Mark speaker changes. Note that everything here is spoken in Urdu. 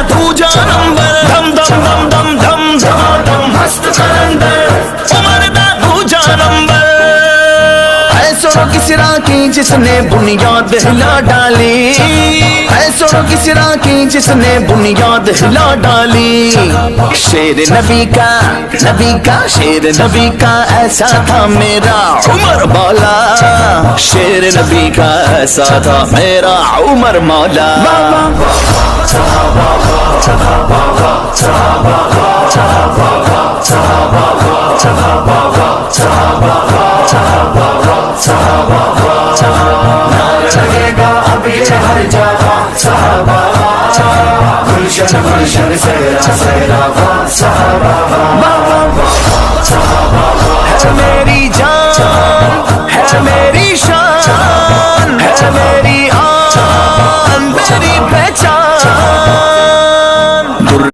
Speaker 1: تو جانمبر دم دم دم دم دم دم دم مست قلندر عمر دا تو جانمبر سوڑو کی سرا کی جس نے بنیاد ہلا ڈالی سوڑو کی سرا کی جس نے بنیاد ہلا ڈالی شیر نبی کا شیر نبی کا ایسا تھا میرا عمر مولا شیر نبی کا ایسا تھا میرا عمر مولا لگے گا اب یہ ہر جگہ صحابہ گلشن گلشن سیرا سیرا صحابہ ہے میری جان ہے میری شان ہے میری